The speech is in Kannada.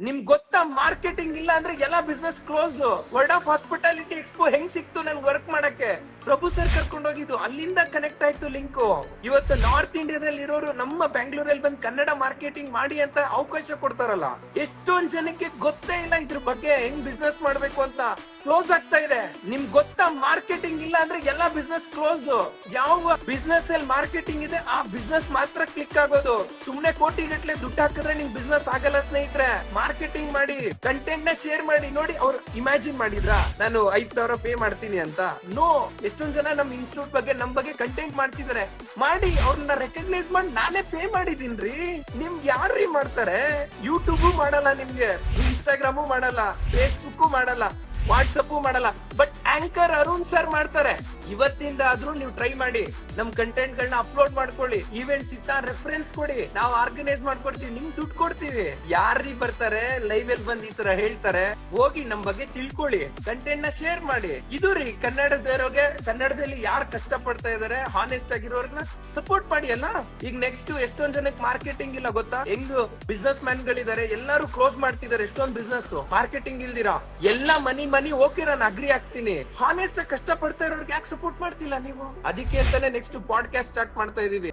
ನಿಮ್ಗೆ ಗೊತ್ತಾ ಮಾರ್ಕೆಟಿಂಗ್ ಇಲ್ಲ ಅಂದ್ರೆ ಎಲ್ಲ business close. Word of hospitality expo ಹೆಂಗ್ ಸಿಕ್ತು ನನ್ ವರ್ಕ್ ಮಾಡಕ್ಕೆ? ಪ್ರಭು ಸರ್ ಕರ್ಕೊಂಡು ಹೋಗಿದ್ದು, ಅಲ್ಲಿಂದ ಕನೆಕ್ಟ್ ಆಯ್ತು ಲಿಂಕ್. ಇವತ್ತು ನಾರ್ತ್ ಇಂಡಿಯಾದಲ್ಲಿ ಇರೋರು ನಮ್ಮ ಬೆಂಗಳೂರಲ್ಲಿ ಬಂದು ಕನ್ನಡ ಮಾರ್ಕೆಟಿಂಗ್ ಮಾಡಿ ಅಂತ ಅವಕಾಶ ಕೊಡ್ತಾರಲ್ಲ. ಎಷ್ಟೊಂದ್ ಜನಕ್ಕೆ ಗೊತ್ತೇ ಇಲ್ಲ ಇದ್ರ ಬಗ್ಗೆ, ಹೆಂಗ್ ಬಿಸ್ನೆಸ್ ಮಾಡ್ಬೇಕು ಅಂತ. ಕ್ಲೋಸ್ ಆಗ್ತಾ ಇದೆ. ನಿಮ್ಗೆ ಗೊತ್ತಾ ಮಾರ್ಕೆಟಿಂಗ್ ಇಲ್ಲ ಅಂದ್ರೆ ಎಲ್ಲ ಬಿಸ್ನೆಸ್ ಕ್ಲೋಸ್. ಯಾವ ಬಿಸ್ನೆಸ್ ಅಲ್ಲಿ ಮಾರ್ಕೆಟಿಂಗ್ ಇದೆ ಆ ಬಿಸ್ನೆಸ್ ಮಾತ್ರ ಕ್ಲಿಕ್ ಆಗೋದು. ಸುಮ್ನೆ ಕೋಟಿ ಗಟ್ಲೆ ದುಡ್ಡು ಹಾಕಿದ್ರೆ ನಿಮ್ ಬಿಸ್ನೆಸ್ ಆಗಲ್ಲ ಸ್ನೇಹಿತರೆ. ಮಾರ್ಕೆಟಿಂಗ್ ಮಾಡಿ, ಕಂಟೆಂಟ್ ನ ಶೇರ್ ಮಾಡಿ. ನೋಡಿ, ಅವ್ರು ಇಮ್ಯಾಜಿನ್ ಮಾಡಿದ್ರ ನಾನು 5,000 ಪೇ ಮಾಡ್ತೀನಿ ಅಂತ? ನೋ. ಎಷ್ಟೊಂದ್ ಜನ ನಮ್ ಇನ್ಸ್ಟಿಟ್ಯೂಟ್ ಬಗ್ಗೆ ನಮ್ ಬಗ್ಗೆ ಕಂಟೆಂಟ್ ಮಾಡ್ತಿದಾರೆ. ಮಾಡಿ, ಅವ್ರನ್ನ ರೆಕಗ್ನೈಸ್ ಮಾಡಿ ನಾನೇ ಪೇ ಮಾಡಿದೀನ್ರಿ. ನಿಮ್ಗೆ ಯಾರ್ರೀ ಮಾಡ್ತಾರೆ? ಯೂಟ್ಯೂಬ್ ಮಾಡಲ್ಲ ನಿಮ್ಗೆ, ಇನ್ಸ್ಟಾಗ್ರಾಮು ಮಾಡಲ್ಲ, ಫೇಸ್ಬುಕ್ ಮಾಡಲ್ಲ, ವಾಟ್ಸಪ್ ಮಾಡಲ್ಲ, ಬಟ್ ಆಂಕರ್ ಅರುಣ್ ಸರ್ ಮಾಡ್ತಾರೆ. ಇವತ್ತಿಂದ ಆದ್ರೂ ನೀವು ಟ್ರೈ ಮಾಡಿ, ನಮ್ ಕಂಟೆಂಟ್ ಗಳನ್ನ ಅಪ್ಲೋಡ್ ಮಾಡ್ಕೊಳ್ಳಿ. ಈವೆಂಟ್ಸ್ ಇತ್ತ ರೆಫರೆನ್ಸ್ ಕೊಡಿ, ನಾವು ಆರ್ಗನೈಸ್ ಮಾಡ್ಕೊಡ್ತೀವಿ, ನಿಮ್ಗೆ ದುಡ್ಡು ಕೊಡ್ತೀವಿ. ಯಾರೀ ಬರ್ತಾರೆ ಲೈವ್ ಅಲ್ಲಿ ಬಂದ್ ಈ ತರ ಹೇಳ್ತಾರೆ? ಹೋಗಿ ನಮ್ ಬಗ್ಗೆ ತಿಳ್ಕೊಳ್ಳಿ, ಕಂಟೆಂಟ್ ನ ಶೇರ್ ಮಾಡಿ. ಇದು ರೀ ಕನ್ನಡದವರಿಗೆ, ಕನ್ನಡದಲ್ಲಿ ಯಾರು ಕಷ್ಟ ಪಡ್ತಾ ಇದಾರೆ ಹಾನೆಸ್ಟ್ ಆಗಿರೋರ್ನ ಸಪೋರ್ಟ್ ಮಾಡಿ ಅಲ್ಲ. ಈಗ ನೆಕ್ಸ್ಟ್ ಎಷ್ಟೊಂದ್ ಜನಕ್ಕೆ ಮಾರ್ಕೆಟಿಂಗ್ ಇಲ್ಲ ಗೊತ್ತಾ? ಹೆಂಗ್ ಬಿಸ್ನೆಸ್ ಮ್ಯಾನ್ ಗಳಿದ್ದಾರೆ, ಎಲ್ಲಾರು ಕ್ಲೋಸ್ ಮಾಡ್ತಿದ್ದಾರೆ ಎಷ್ಟೊಂದ್ ಬಿಸ್ನೆಸ್. ಮಾರ್ಕೆಟಿಂಗ್ ಇಲ್ದಿರಾ ಎಲ್ಲ ಮನಿ ಓಕೆ, ನಾನು ಅಗ್ರಿ ಆಗ್ತೀನಿ. ಹಾನೆಸ್ಟ್ ಕಷ್ಟ ಪಡ್ತಾ ಇರೋರ್ಗೆ ಯಾಕೆ ಸಪೋರ್ಟ್ ಮಾಡ್ತಿಲ್ಲ ನೀವು? ಅದಕ್ಕೆ ಅಂತಾನೆ ನೆಕ್ಸ್ಟ್ ಪಾಡ್ಕಾಸ್ಟ್ ಸ್ಟಾರ್ಟ್ ಮಾಡ್ತಾ ಇದೀವಿ.